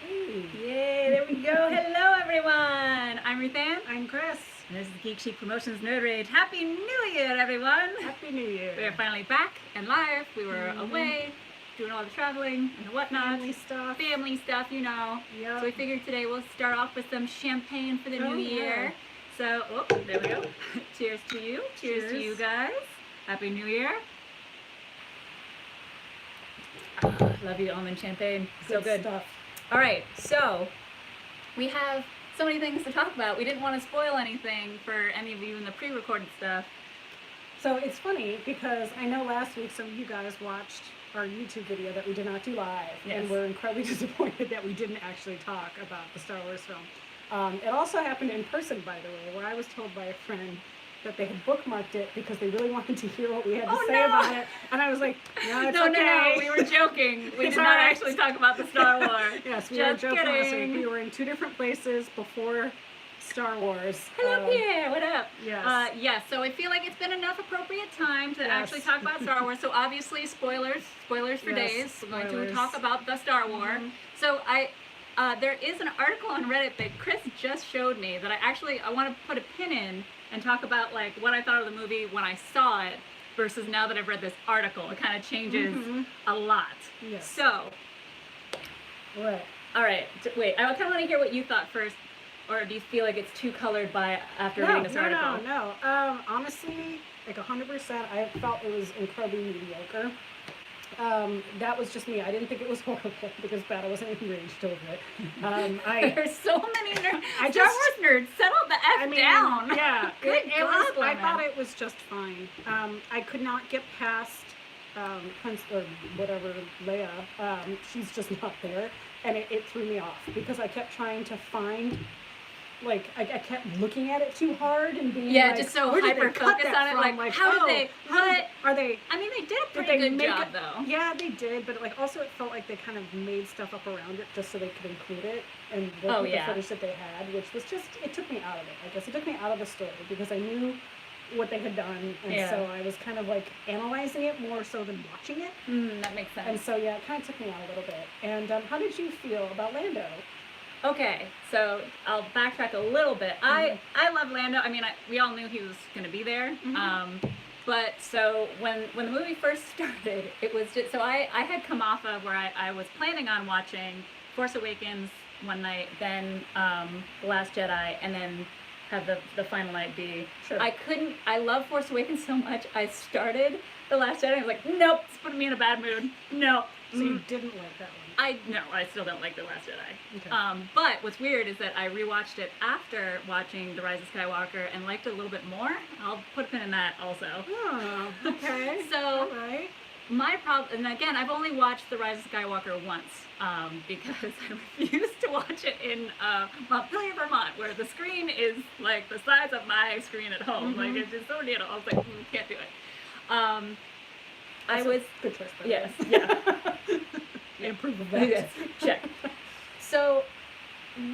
Hey. Yay, there we go. Hello, everyone. I'm Ruthann. I'm Chris. And this is GeekChic Promotions Nerd Rage. Happy New Year, everyone. Happy New Year. We're finally back and live. We were away doing all the traveling and whatnot. Family stuff, you know. Yep. So we figured today we'll start off with some champagne for the new year. So, there we go. Cheers to you. Cheers to you guys. Happy New Year. Love you, almond champagne. So good. Stuff. All right, so we have so many things to talk about. We didn't want to spoil anything for any of you in the pre-recorded stuff. So it's funny because I know last week some of you guys watched our YouTube video that we did not do live, and we're incredibly disappointed that we didn't actually talk about the Star Wars film. It also happened in person, by the way, where I was told by a friend that they had bookmarked it because they really wanted to hear what we had to say about it. And I was like, no, it's okay. No, we were joking. We did not actually talk about the Star Wars. Yes, we were joking last week. We were in two different places before Star Wars. Hello, Pierre. What up? Yes. Yes, so I feel like it's been enough appropriate time to actually talk about Star Wars. So obviously, spoilers for days. We're going to talk about the Star Wars. So there is an article on Reddit that Chris just showed me that I want to put a pin in and talk about like what I thought of the movie when I saw it versus now that I've read this article. It kind of changes a lot. Yes. So, What? all right, wait, I kind of want to hear what you thought first, or do you feel like it's too colored by after reading this article? No. Honestly, like 100%, I felt it was incredibly mediocre. That was just me. I didn't think it was horrible because Battle wasn't enraged over it. There's so many nerds. Star Wars nerds, settle the F down. Yeah, Good God, I thought it was just fine. I could not get past Prince or whatever, Leia. She's just not there, and it threw me off because I kept trying to find. Like, I kept looking at it too hard and being just so hyper-focused on it, like how did they, what? Are they... I mean, they did a pretty good job, though. Yeah, they did, but like also it felt like they kind of made stuff up around it just so they could include it and work with the footage that they had, which was just, it took me out of it, I guess. It took me out of the story because I knew what they had done, and so I was kind of like analyzing it more so than watching it. That makes sense. And so, yeah, it kind of took me out a little bit. And how did you feel about Lando? Okay, so I'll backtrack a little bit. I love Lando. I mean, we all knew he was going to be there. But so when the movie first started, it was just, so I had come off of where I was planning on watching Force Awakens one night, then The Last Jedi, and then have the final night be. Sure. I love Force Awakens so much, I started The Last Jedi, I was like, nope, it's putting me in a bad mood. No. So you didn't like that one? I still don't like The Last Jedi. Okay. But what's weird is that I rewatched it after watching The Rise of Skywalker and liked it a little bit more. I'll put a pin in that also. Oh, okay. So, all right. My problem, and again, I've only watched The Rise of Skywalker once because I refuse to watch it in Montpelier, Vermont, where the screen is like the size of my screen at home. Like, it's just so near. I was like, can't do it. Good choice, by the yes, way. yeah. I approve of that. Yes, check. So,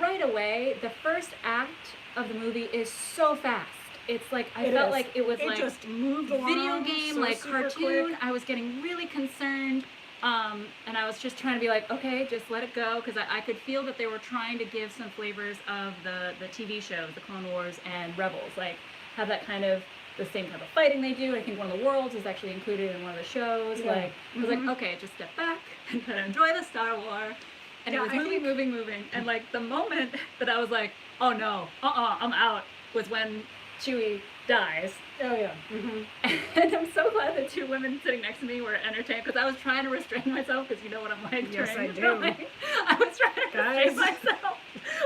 right away, the first act of the movie is so fast. It's like, I felt like it was like just moved along video game, so like cartoon. quick. I was getting really concerned. And I was just trying to be like, okay, just let it go. Because I could feel that they were trying to give some flavors of the TV shows, the Clone Wars and Rebels. Like, have that kind of, the same type of fighting they do. I think one of the worlds is actually included in one of the shows. Yeah. Like, I was like, okay, just step back and enjoy the Star Wars. And it was moving. And like the moment that I was like, oh no, I'm out, was when Chewie dies. Oh yeah. And I'm so glad the two women sitting next to me were entertained because I was trying to restrain myself because you know what I'm like. Yes, I do. I was trying to restrain myself,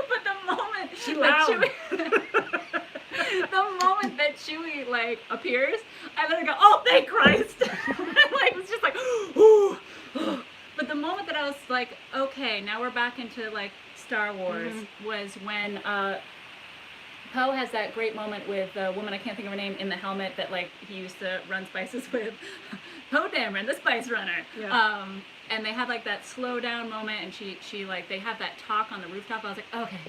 but the moment the moment that Chewie like appears, I let her go. Oh, thank Christ! Like it was just like, ooh. But the moment that I was like, okay, now we're back into like Star Wars, was when Poe has that great moment with a woman, I can't think of her name, in the helmet that like he used to run spices with. Poe Dameron, the Spice Runner. Yeah. And they had like that slow down moment, and she like they have that talk on the rooftop. I was like, okay,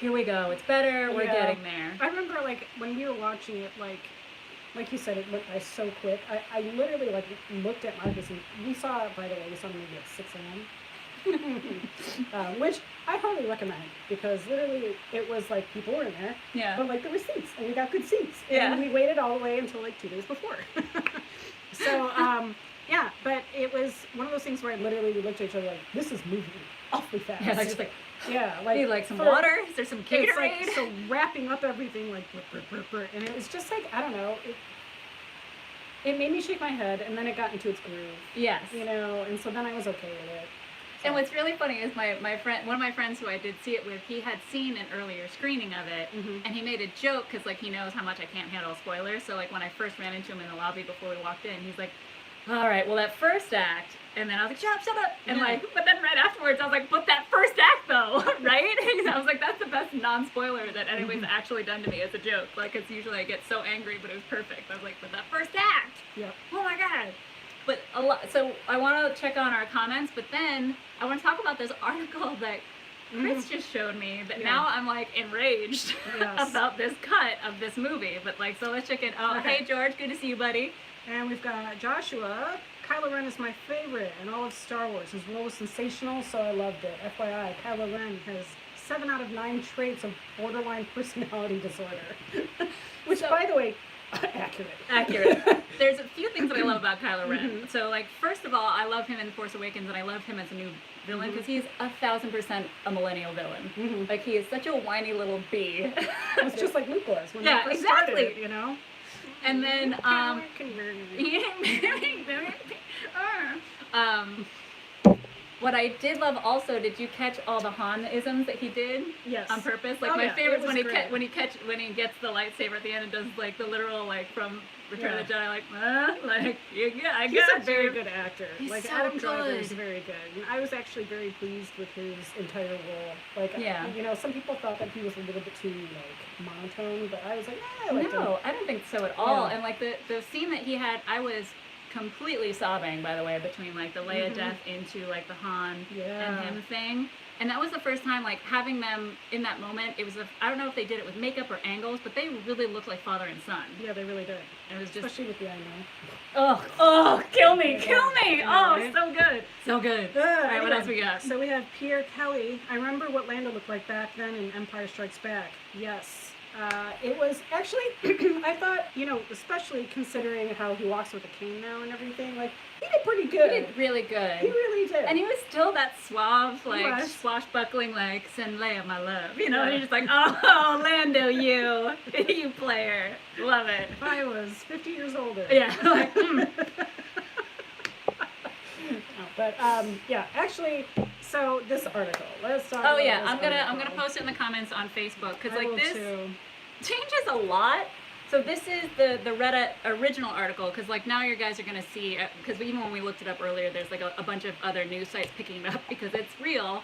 here we go. It's better. We're getting there. I remember like when we were watching it, like you said, it went by so quick. I literally like looked at Marcus, and we saw it, by the way, we saw the movie at 6 a.m. Which I highly recommend because literally it was like people were in there, but like there were seats and we got good seats, and we waited all the way until like 2 days before. So yeah, but it was one of those things where I literally we looked at each other like, this is moving awfully fast. Yeah, just like, like need like some water. Is there some Gatorade? Like, so wrapping up everything like, and it was just like, I don't know. It made me shake my head, and then it got into its groove. Yes. You know, and so then I was okay with it. So. And what's really funny is my friend, one of my friends who I did see it with, he had seen an earlier screening of it, and he made a joke because like he knows how much I can't handle spoilers. So like when I first ran into him in the lobby before we walked in, he's like, "All right, well that first act," and then I was like, "Shut up!" And like, but then right afterwards, I was like, "But that first act though, right?" I was like, "That's the best non-spoiler that anybody's actually done to me as a joke." Like, it's usually I get so angry, but it was perfect. I was like, "But that first act, oh my god!" But a lot. So I want to check on our comments, but then I want to talk about this article that Chris just showed me. But now I'm like enraged about this cut of this movie. But like, so let's check it out. Hey George, good to see you, buddy. And we've got Joshua. Kylo Ren is my favorite in all of Star Wars. His role was sensational, so I loved it. FYI, Kylo Ren has 7 out of 9 traits of borderline personality disorder. Which, by the way, accurate. There's a few things that I love about Kylo Ren. So, like, first of all, I love him in The Force Awakens, and I love him as a new villain because he's 1,000% a millennial villain. Like, he is such a whiny little bee. It's just like Luke was when he first started, you know? And then, what I did love also, did you catch all the Han-isms that he did? Yes. On purpose? Like, my favorite is when he gets the lightsaber at the end and does, like, the literal, like, from Return of the Jedi, like, I He's a very good actor. He's like, so Adam good. Driver is very good. And I was actually very pleased with his entire role. Like, you know, some people thought that he was a little bit too, like, monotone, but I was like, I liked him. No, I don't think so at all. And, like, the scene that he had, I was completely sobbing, by the way, between like the Leia death into like the Han and him thing. And that was the first time, like, having them in that moment. It was I don't know if they did it with makeup or angles, but they really looked like father and son. Yeah, they really did. And it was just, especially with the eye now. Oh, kill me. Oh, so good. So good. All right, anyway, what else we got? So we have Pierre Kelly. I remember what Lando looked like back then in Empire Strikes Back. Yes. It was actually, I thought, you know, especially considering how he walks with a cane now and everything, like, he did pretty good. He did really good. He really did. And he was still that suave, like, swashbuckling, like, send Leia my love. You know, and he's just like, oh, Lando, you player. Love it. If I was 50 years older. Yeah. Like, But, yeah, actually, so this article, let's talk about yeah, this I'm gonna post it in the comments on Facebook, because, like, this too. changes a lot. So this is the Reddit original article, because like now you guys are going to see, because even when we looked it up earlier, there's like a bunch of other news sites picking it up because it's real.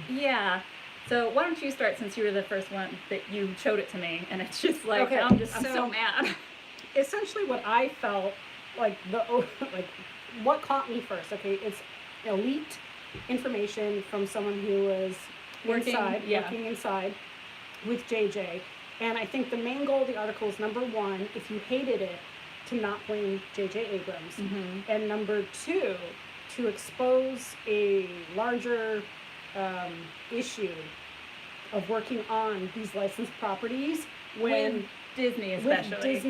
Yeah. So why don't you start, since you were the first one that you showed it to me, and it's just like, I'm so mad. Essentially what I felt, like, what caught me first, okay, it's elite information from someone who was working inside with JJ. And I think the main goal of the article is, number one, if you hated it, to not blame J.J. Abrams. And number two, to expose a larger issue of working on these licensed properties with Disney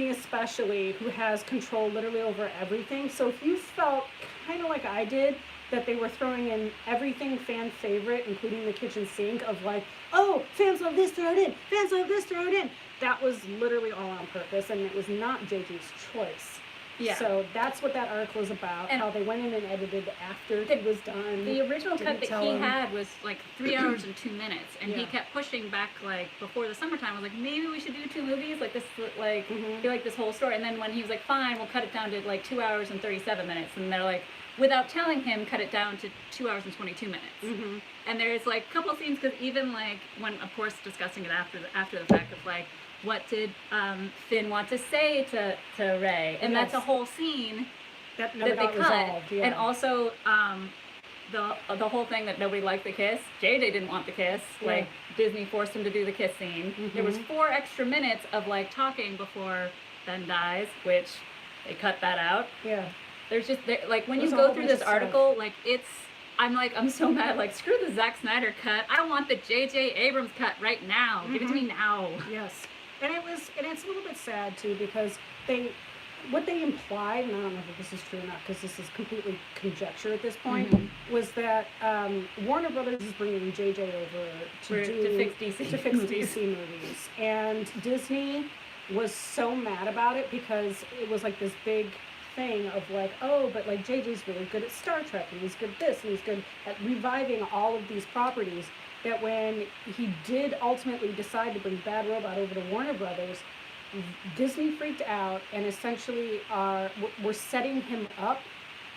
especially, who has control literally over everything. So if you felt kind of like I did, that they were throwing in everything fan favorite, including the kitchen sink, of like, oh, fans love this, throw it in, fans love this, throw it in. That was literally all on purpose, and it was not JJ's choice. Yeah. So that's what that article is about, and how they went in and edited after it was done. The original cut that he had was like 3 hours and 2 minutes, and he kept pushing back, like, before the summertime. I was like, maybe we should do 2 movies, like this, like, do like this whole story. And then when he was like, fine, we'll cut it down to like 2 hours and 37 minutes, and they're like, without telling him, cut it down to 2 hours and 22 minutes. And there's like a couple scenes, because even like when, of course, discussing it after the fact of like, what did Finn want to say to Rey? And that's a whole scene that they cut. Resolved, and also the whole thing that nobody liked the kiss. JJ didn't want the kiss. Like, Disney forced him to do the kiss scene. There was 4 extra minutes of like talking before Ben dies, which they cut that out. Yeah. There's just like when you go through this article, like I'm so mad. Like, screw the Zack Snyder cut. I want the J.J. Abrams cut right now. Give it to me now. Yes. And it's a little bit sad too because what they implied, and I don't know if this is true or not because this is completely conjecture at this point, was that Warner Brothers is bringing JJ over to fix DC movies. And Disney was so mad about it because it was like this big thing of like, oh, but like JJ's really good at Star Trek and he's good at this and he's good at reviving all of these properties, that when he did ultimately decide to bring Bad Robot over to Warner Brothers, Disney freaked out and essentially were setting him up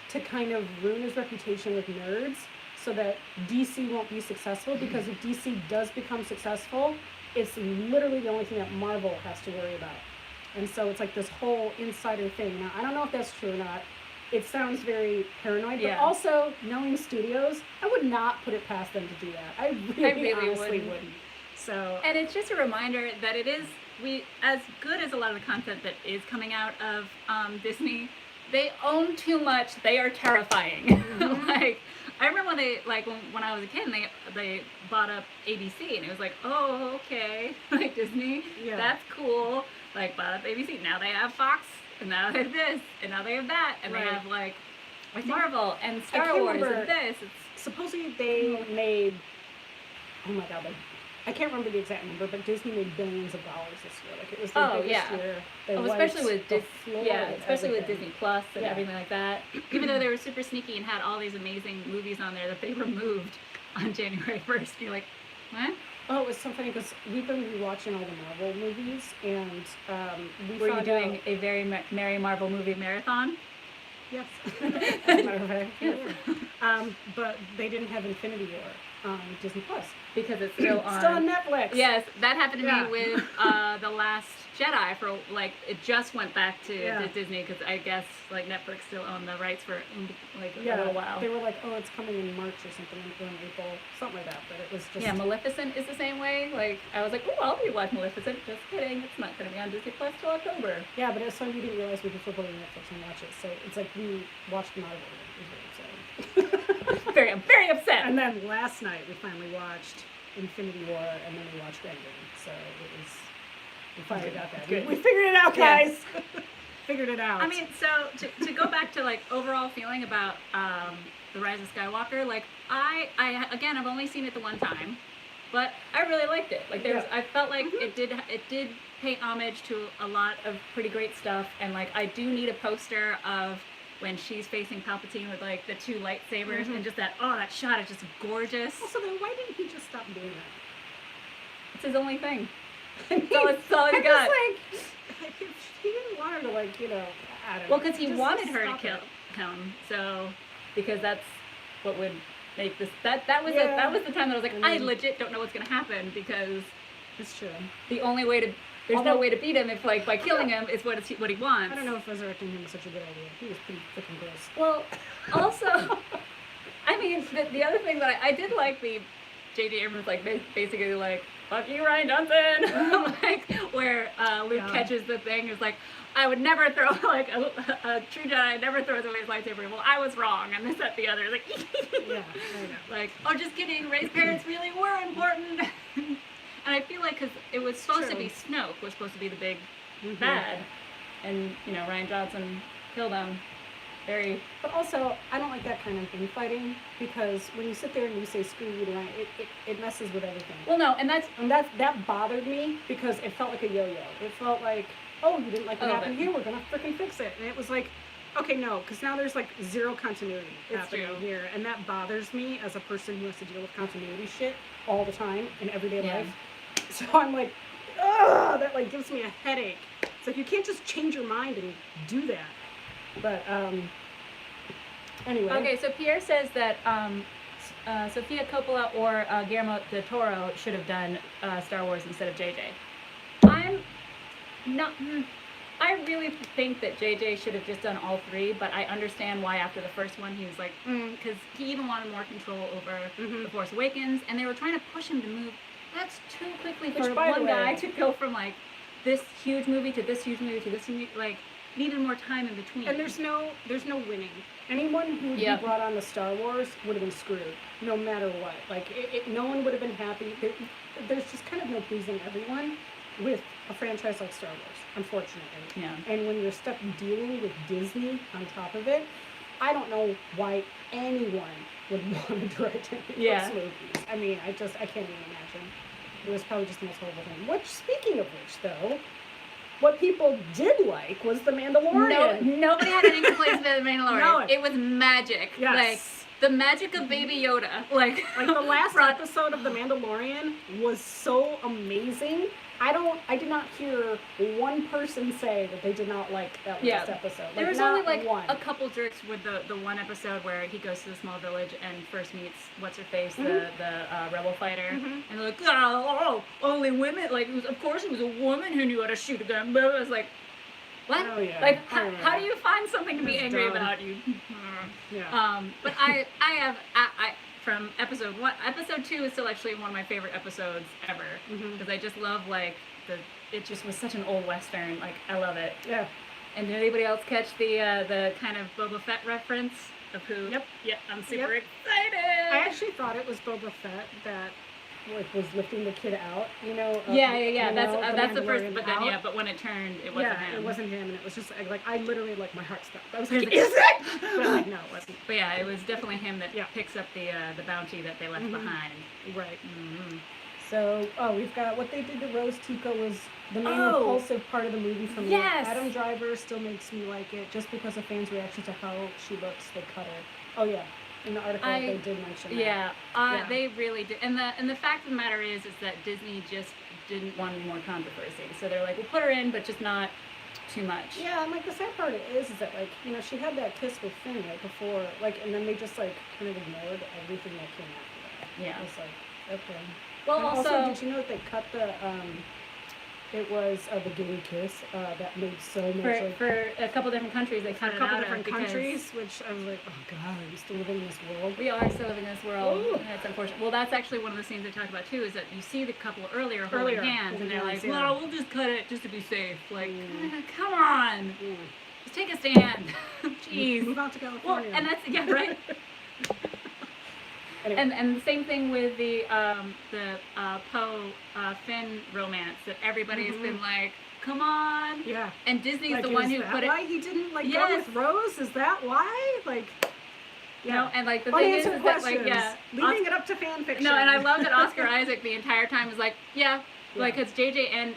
to kind of ruin his reputation with nerds so that DC won't be successful, because if DC does become successful, it's literally the only thing that Marvel has to worry about. And so it's like this whole insider thing. Now, I don't know if that's true or not. It sounds very paranoid, but also, knowing studios, I would not put it past them to do that. I really honestly wouldn't. So, and it's just a reminder that it is, as good as a lot of the content that is coming out of Disney, they own too much. They are terrifying. Like, I remember when I was a kid and they bought up ABC and it was like, oh, okay, like Disney, that's cool. Like, bought up ABC. Now they have Fox, and now they have this, and now they have that, and they have like Marvel and Star Wars and this. Supposedly they made, oh my god, I can't remember the exact number, but Disney made billions of dollars this year. Like, it was the biggest year. Especially with Disney Plus and everything like that. Even though they were super sneaky and had all these amazing movies on there that they removed on January 1st. You're like, what? Oh, it was so funny because we've been rewatching all the Marvel movies, and were you doing a very Merry Marvel movie marathon? Yes, as a matter of fact. Yes. But they didn't have Infinity War on Disney Plus because it's still on Netflix. Yes, that happened to me with The Last Jedi. For like, it just went back to Disney because I guess like Netflix still owned the rights for like a little while. They were like, oh, it's coming in March or something, or in April, something like that. But it was just Maleficent is the same way. Like, I was like, oh, I'll rewatch Maleficent. Just kidding, it's not going to be on Disney Plus till October. Yeah, but it's so we didn't realize we could flip over to Netflix and watch it. So it's like we watched them out of order. It was very upsetting. I'm very upset. And then last night we finally watched Infinity War, and then we watched Endgame. So we finally got that. We figured it out, guys. Figured it out. I mean, so to go back to like overall feeling about the Rise of Skywalker, like I again, I've only seen it the one time, but I really liked it. Like I felt like it did pay homage to a lot of pretty great stuff, and like I do need a poster of when she's facing Palpatine with like the two lightsabers and just that shot is just gorgeous. Also, then why didn't he just stop doing that? It's his only thing. That's all he got. Like, he didn't want her to, like, I don't know. Well, because he wanted her to kill him, so because that's what would make this. That was the time that I was like, I legit don't know what's gonna happen, because it's true. The only way to no way to beat him if like by killing him is what he wants. I don't know if resurrecting him is such a good idea. He was pretty freaking gross. Well, also, I mean, the other thing that I did like the J.J. Abrams like basically like, fuck you, Ryan Johnson, like where Luke catches the thing. It's like, I would never throw like a true Jedi never throws away his lightsaber. Well, I was wrong, and this, that, the other. Like, I know. Like, oh, just kidding. Rey's parents really were important. And I feel like because it was supposed to be Snoke was supposed to be the big bad, and Ryan Johnson killed him. But also, I don't like that kind of infighting, because when you sit there and you say screw you to Ryan, it messes with everything. Well, no, and that bothered me, because it felt like a yo-yo. It felt like, oh, you didn't like what happened here, we're gonna freaking fix it. And it was like, okay, no, because now there's like zero continuity happening here, and that bothers me as a person who has to deal with continuity shit all the time in everyday life. So I'm like, ugh, that like gives me a headache. It's like, you can't just change your mind and do that. But anyway. Okay, so Pierre says that Sofia Coppola or Guillermo del Toro should have done Star Wars instead of JJ. I really think that JJ should have just done all three, but I understand why after the first one he was like, because he even wanted more control over The Force Awakens, and they were trying to push him to move. That's too quickly for one guy to go from like this huge movie to this huge movie to this huge, like, needed more time in between. And there's no winning. Anyone who would be brought on to Star Wars would have been screwed, no matter what. Like, no one would have been happy. There's just kind of no pleasing everyone with a franchise like Star Wars, unfortunately. Yeah. And when you're stuck dealing with Disney on top of it, I don't know why anyone would want to direct any of those movies. I mean, I can't even imagine. It was probably just the most horrible thing. Speaking of which, though, what people did like was The Mandalorian. Nobody had any complaints about The Mandalorian. No. It was magic. Yes. Like, the magic of Baby Yoda. Like the last episode of The Mandalorian was so amazing. I did not hear one person say that they did not like that last episode. Like, there was not only like one. a couple jerks with the one episode where he goes to the small village and first meets what's-her-face, the rebel fighter. And they're like, oh, only women. Like, of course it was a woman who knew how to shoot a gun. But I was like, what? Oh, yeah. Like, how do you find something to be angry dumb. about? You. Yeah. But I have from episode 1, episode 2 is still actually one of my favorite episodes ever because I just love it just was such an old western. Like, I love it. Yeah. And did anybody else catch the kind of Boba Fett reference of who? Yep. I'm super excited. I actually thought it was Boba Fett that was lifting the kid out, Yeah. That's the first, but then out. but when it turned, it wasn't him. It wasn't him, and it was just like I literally my heart stopped. I was like, is it? But no, it wasn't. But yeah, it was definitely him that picks up the bounty that they left behind. Right. So, we've got what they did to Rose Tico was the main repulsive part of the movie for me. Yes. Adam Driver still makes me like it just because of fans' reaction to how she looks. They cut her. Oh yeah. In the article, they did mention that. They really did. And the fact of the matter is that Disney just didn't want any more controversy. So they're like, we'll put her in, but just not too much. Yeah, and the sad part is that she had that kiss with Finn before, and then they just kind of ignored everything that came after that. Yeah. It was like, okay. Well, and also, did you know that they cut it was the gay kiss that made so much for a couple different countries they cut it out different countries, which I was like, oh god, are we still living in this world? We are still living in this world. And it's unfortunate. Well, that's actually one of the scenes they talk about too, is that you see the couple earlier holding hands, and they're like, well, we'll just cut it just to be safe. Like, come on, just take a stand. Jeez, move out to California. Well, and that's right. Anyway. And the same thing with the Poe Finn romance that everybody has been like, come on. Yeah. And Disney's the one who put it. Why he didn't go with Rose? Is that why? No, and the thing is that leaving it up to fan fiction. No, and I love that Oscar Isaac the entire time was like, because JJ and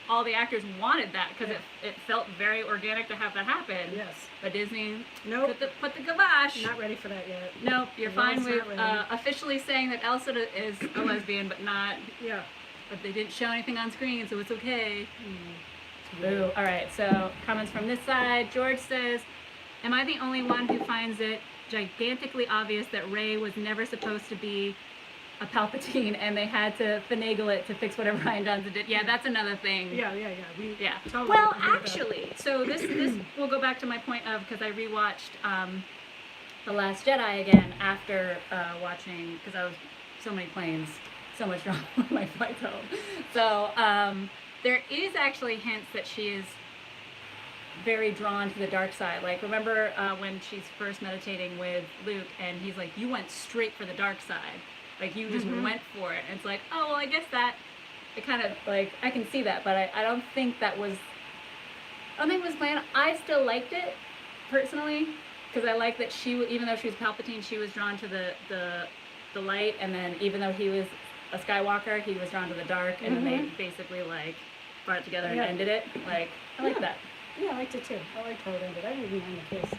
all the actors wanted that because it felt very organic to have that happen. Yes. But Disney put the kibosh. Not ready for that yet. Nope, you're fine with officially saying that Elsa is a lesbian, but not. Yeah. But they didn't show anything on screen, so it's okay. Boo. All right, so comments from this side. George says, am I the only one who finds it gigantically obvious that Rey was never supposed to be a Palpatine, and they had to finagle it to fix whatever Rian Johnson did? Yeah, that's another thing. Yeah. Totally well, actually, so this will go back to my point of, because I rewatched The Last Jedi again after watching, because I was so many planes, so much drama on my flights home. So there is actually hints that she is very drawn to the dark side. Like, remember when she's first meditating with Luke, and he's like, you went straight for the dark side. Like, you just went for it. And it's like, oh, well, I guess it kind of, I can see that, but I don't think it was planned. I still liked it, personally, because I like that even though she was Palpatine, she was drawn to the light, and then even though he was a Skywalker, he was drawn to the dark, and then they basically, brought it together and ended it. I like that. Yeah, I liked it too. I liked how it ended. I didn't even mind the kiss.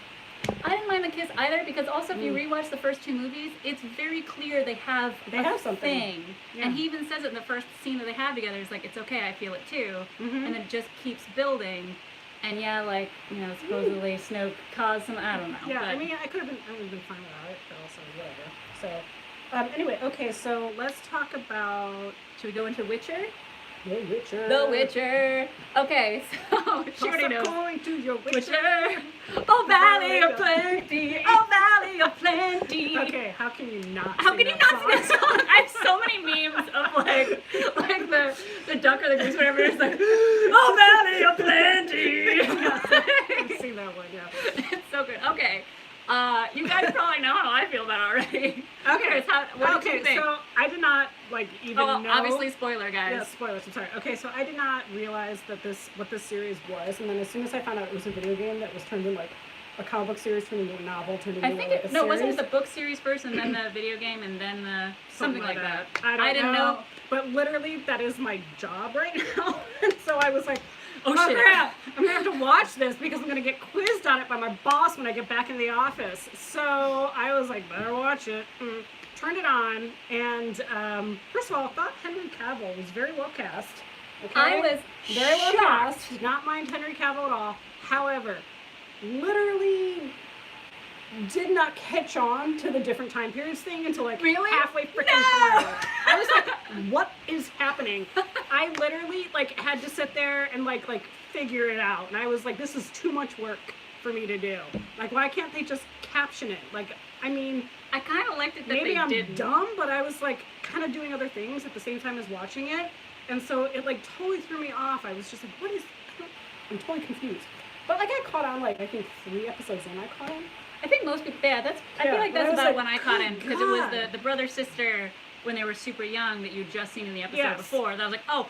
I didn't mind the kiss either, because also if you rewatch the first 2 movies, it's very clear they have something. Thing. Yeah. And he even says it in the first scene that they have together. It's like, it's okay, I feel it too. And then it just keeps building. And supposedly Snoke caused some, I don't know. Yeah, but I mean, I would have been fine without it, but also whatever. So, anyway, okay, so let's talk about... Should we go into Witcher? The Witcher. The Witcher. Okay, so she already knows. Going to your Witcher. Oh, Valley of Plenty. Oh, Valley of Plenty. Okay, how can you not? How can you not sing that song? I have so many memes of like the duck or the goose, whatever. It's like, oh, Valley of Plenty. I've seen that one. Yeah. It's so good. Okay. You guys probably know how I feel about it already. Okay. What did you think? So I did not even know. Obviously spoiler, guys. Yeah, spoilers. I'm sorry. Okay, so I did not realize that what this series was, and then as soon as I found out it was a video game that was turned into like a comic book series, turned into a novel, turned into I think like a series. wasn't it the book series first, and then the video game, and then the something like that. I didn't know. But literally, that is my job right now, and so I was like, oh shit. Crap, I'm gonna have to watch this because I'm gonna get quizzed on it by my boss when I get back into the office. So I was like, better watch it. Turned it on, and first of all, I thought Henry Cavill was very well cast. Okay? I was very well shocked. cast. Did not mind Henry Cavill at all. However, literally did not catch on to the different time periods thing until like halfway freaking through. I was like, what is happening? I literally like had to sit there and like figure it out, and I was like, this is too much work for me to do. Like, why can't they just caption it? Like, I mean, I kind of liked it that maybe I'm didn't. dumb, but I was like kind of doing other things at the same time as watching it, and so it like totally threw me off. I was just like, what is? I'm totally confused. But like I caught on like I think 3 episodes in. I caught on. I think most people, I feel like that's about when I caught in, because it was God. the brother-sister when they were super young that you'd just seen in the episode Yes. before. That I was like, oh,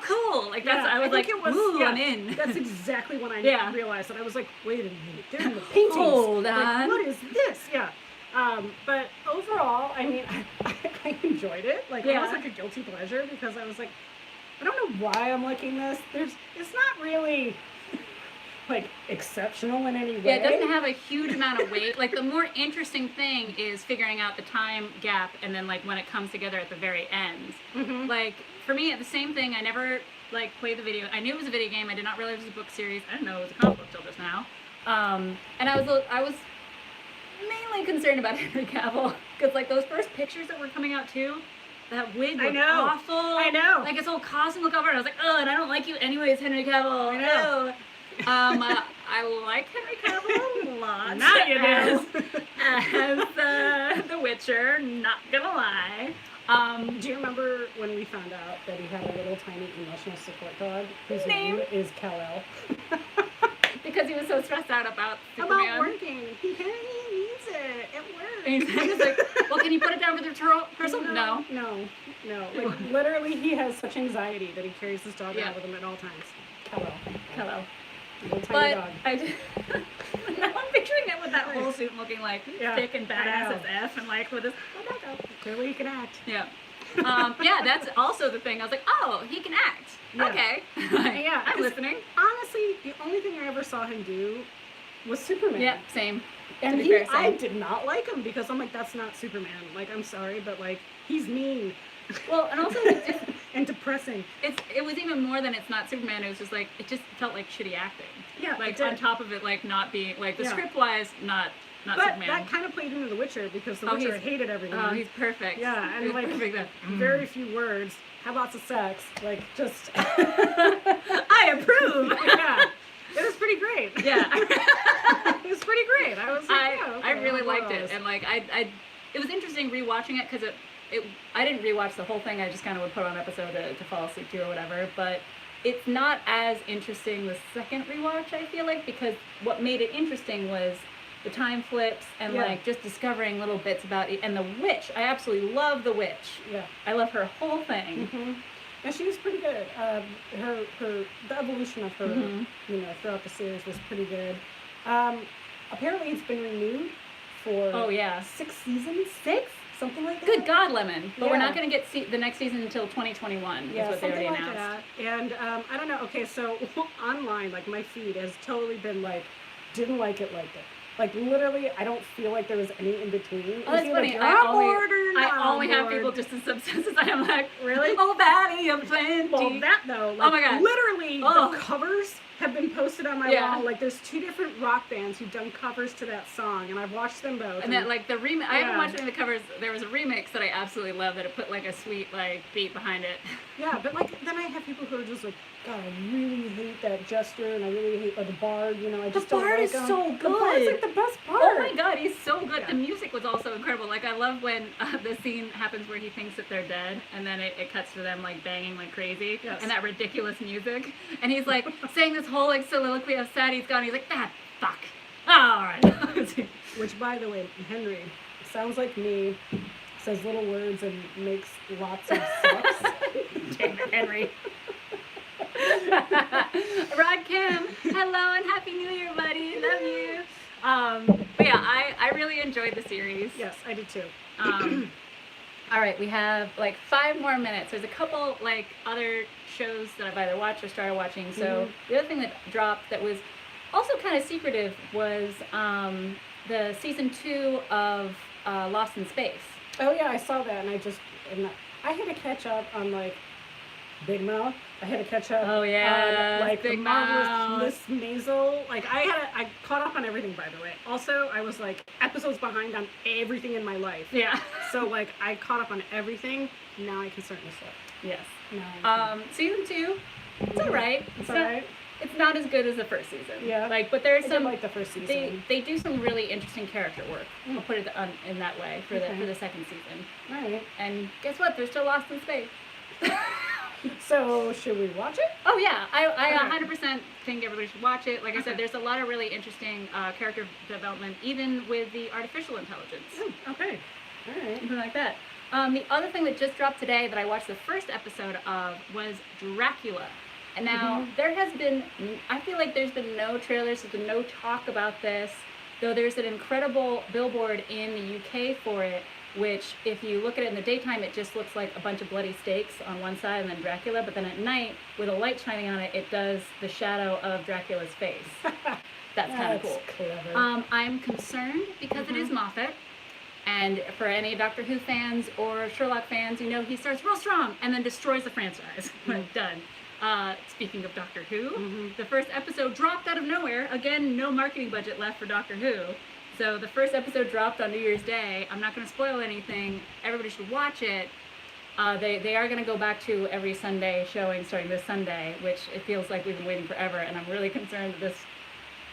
cool. Like, that's, Yeah, I was like, ooh, I'm in. That's exactly when I Yeah. realized that. I was like, wait a minute, they're in the paintings. Hold Like, on. what is this? Yeah. But overall, I mean, I enjoyed it. Like, it was like a guilty pleasure because I was like, I don't know why I'm liking this. It's not really like exceptional in any way. Yeah, it doesn't have a huge amount of weight. Like, the more interesting thing is figuring out the time gap and then, like, when it comes together at the very end. Mm-hmm. Like, for me, the same thing. I never, like, played the video. I knew it was a video game. I did not realize it was a book series. I didn't know it was a comic book till just now. And I was mainly concerned about Henry Cavill. Because, like, those first pictures that were coming out, too, that wig looked awful. I know. Like, his whole costume looked over, and I was like, oh, and I don't like you anyways, Henry Cavill. I know. Ew. I like Henry Cavill a lot. Not you do. As the Witcher, not gonna lie. Do you remember when we found out that he had a little tiny emotional support dog whose Name? name is Kal-El? Because he was so stressed out about Superman. About working. He needs it. It works. And he's like, well, can you put it down for the person? No. No. Like, literally, he has such anxiety that he carries this dog around with him at all times. Kal-El. Little tiny dog. Now I'm picturing it with that whole suit looking like thick and badass as F, and like with his. Clearly, he can act. Yeah. Yeah, that's also the thing. I was like, oh, he can act. Yeah. Okay. Yeah, I'm listening. Honestly, the only thing I ever saw him do was Superman. Yeah, same. And I did not like him because I'm like, that's not Superman. Like, I'm sorry, but like, he's mean. Well, and also and depressing. It was even more than it's not Superman. It was just like, it just felt like shitty acting. Yeah, like on top of it, like not being like the script wise, not but Superman. That kind of played into The Witcher because The Witcher hated everyone. Oh, he's perfect. Yeah, and like very few words, had lots of sex, like just. I approve. Yeah, it was pretty great. Yeah, it was pretty great. I was like, I really liked it, and like it was interesting rewatching it because I didn't rewatch the whole thing. I just kind of would put on an episode to fall asleep to or whatever. But it's not as interesting the second rewatch, I feel like, because what made it interesting was the time flips and like just discovering little bits about it. And the witch, I absolutely love the witch. Yeah, I love her whole thing. Mm-hmm. And she was pretty good. The evolution of her, throughout the series was pretty good. Apparently, it's been renewed for 6 seasons. 6? Something like that. Good God, Lemon. But we're not going to get the next season until 2021 is what they already announced. That. And I don't know. Okay, so online, like my feed has totally been like, didn't like it, liked it. Like literally, I don't feel like there was any in between. Oh, that's funny. Like, I only have people just as obsessed as I am. Like, really? Oh, Valley of Plenty. Well, that though. Like, oh my God. Literally, the covers have been posted on my Yeah. wall. Like, there's 2 different rock bands who've done covers to that song, and I've watched them both. And that, like, the remix, I haven't Yeah. watched any of the covers. There was a remix that I absolutely love that it put, like, a sweet, like, beat behind it. Yeah, but, like, then I have people who are just like, God, I really hate that Jester, and I really hate the Bard, you know, I just don't Bard like is him. so The Bard's, good. like, the best part. Oh my god, he's so good. Yeah. The music was also incredible. Like, I love when the scene happens where he thinks that they're dead, and then it cuts to them, like, banging like crazy, Yes. and that ridiculous music. And he's, like, saying this whole, like, soliloquy of sad he's gone. He's like, fuck. Alright. Which, by the way, Henry, sounds like me, says little words and makes lots of sucks. Damn it, Henry. Rod Kim, hello and Happy New Year, buddy. Love you. But yeah, I really enjoyed the series. Yes, I did too. All right, we have like 5 more minutes. There's a couple like other shows that I've either watched or started watching. So the other thing that dropped that was also kind of secretive was the season 2 of Lost in Space. Oh yeah, I saw that, and I had to catch up on like Big Mouth. I had to catch up. Oh, yeah, on, like Big the Marvelous Mouth. Miss Maisel. Like I caught up on everything, by the way. Also, I was like episodes behind on everything in my life. Yeah. So like I caught up on everything. Now I can start this up. Yes. Now Season 2, it's alright. It's alright. It's not as good as the first season. Yeah. Like, but there's I some did like the first season. They do some really interesting character work. I'll put it in that way for Okay. the second season. All right. And guess what? They're still lost in space. So should we watch it? Oh yeah, I Okay. 100% think everybody should watch it. Like I said, there's a lot of really interesting character development, even with the artificial intelligence. Okay. All right. Something like that. The other thing that just dropped today that I watched the first episode of was Dracula. And now there has been, I feel like there's been no trailers, there's been no talk about this, though there's an incredible billboard in the UK for it, which if you look at it in the daytime, it just looks like a bunch of bloody stakes on one side and then Dracula, but then at night, with a light shining on it, it does the shadow of Dracula's face. That's kind of cool. Clever. I'm concerned because it is Moffat. And for any Doctor Who fans or Sherlock fans, you know he starts real strong and then destroys the franchise. Done. Speaking of Doctor Who, the first episode dropped out of nowhere. Again, no marketing budget left for Doctor Who. So the first episode dropped on New Year's Day. I'm not going to spoil anything. Everybody should watch it. They are going to go back to every Sunday showing starting this Sunday, which it feels like we've been waiting forever. And I'm really concerned that this,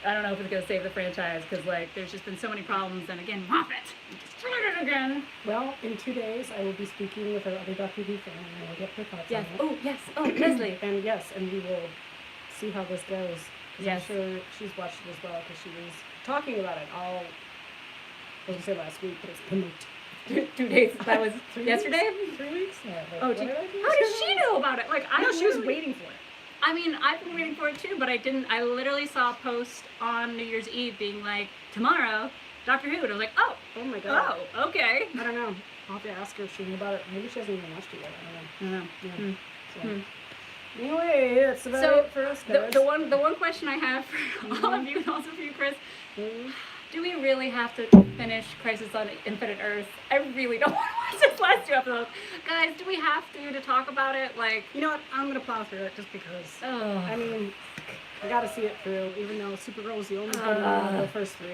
I don't know if it's going to save the franchise because like there's just been so many problems. And again, Moffat destroyed it again. Well, in 2 days, I will be speaking with our other Doctor Who fan, and we'll get her thoughts Yes. on it. Oh, yes. Oh, Leslie. And yes, and we will see how this goes. 'Cause Yes. I'm sure she's watched it as well, because she was talking about it all, I was going to say last week, but it's been like 2 days. That was 3 yesterday? weeks? 3 weeks? Yeah. Like, Oh, what gee. did I do? How did she know about it? Like, I know she was literally- waiting for it. I mean, I've been waiting for it too, but I didn't. I literally saw a post on New Year's Eve being like, tomorrow, Doctor Who. And I was like, oh, Oh my god. oh, okay. I don't know. I'll have to ask her if she knew about it. Maybe she hasn't even watched it yet. I don't know. Yeah. So. Anyway, that's about So, it for us, The, guys. the one question I have for all of you and also for you, Chris, do we really have to finish Crisis on Infinite Earths? I really don't want to watch this last 2 episodes. Guys, do we have to talk about it? Like, You know what? I'm going to plow through it just because. oh. I mean, I got to see it through, even though Supergirl was the only good one of the first 3.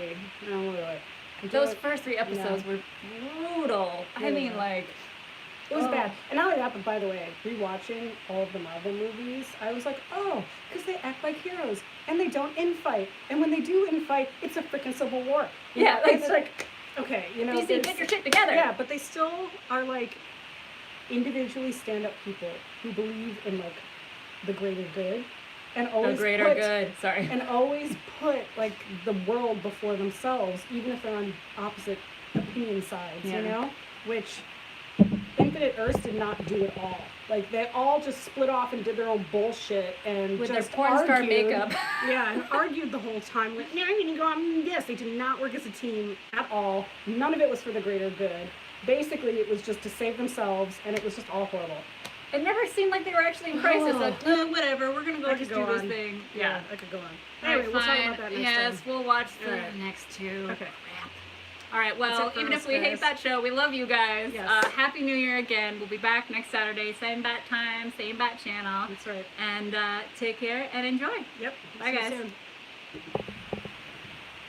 You know, we're like, Those first 3 episodes were brutal. I mean, like... It was bad. And not only that, but by the way, rewatching all of the Marvel movies, I was like, oh, because they act like heroes. And they don't infight. And when they do infight, it's a freaking civil war. Yeah, It's like, okay, you know. DC, there's- get your shit together. Yeah, but they still are like individually stand-up people who believe in like the greater good. And The always greater good. Sorry. And always put like the world before themselves, even if they're on opposite opinion sides, Yeah. you know? Which Infinite Earths did not do at all. Like they all just split off and did their own bullshit and With just their porn star argued. makeup. Yeah, and argued the whole time. Like, no, I'm gonna go on this. They did not work as a team at all. None of it was for the greater good. Basically, it was just to save themselves, and it was just all horrible. It never seemed like they were actually in crisis. Oh. Like, whatever, we're gonna go I just could do go this on. thing. I could go on. Alright, Anyway, we'll talk fine. about that next yes, time. we'll watch the Alright. next 2. Okay. Crap. All right, well, even if we hate that show, we love you guys. Yes. Happy New Year again. We'll be back next Saturday, same bat time, same bat channel. That's right. And take care and enjoy. Yep. Bye, See you guys. soon.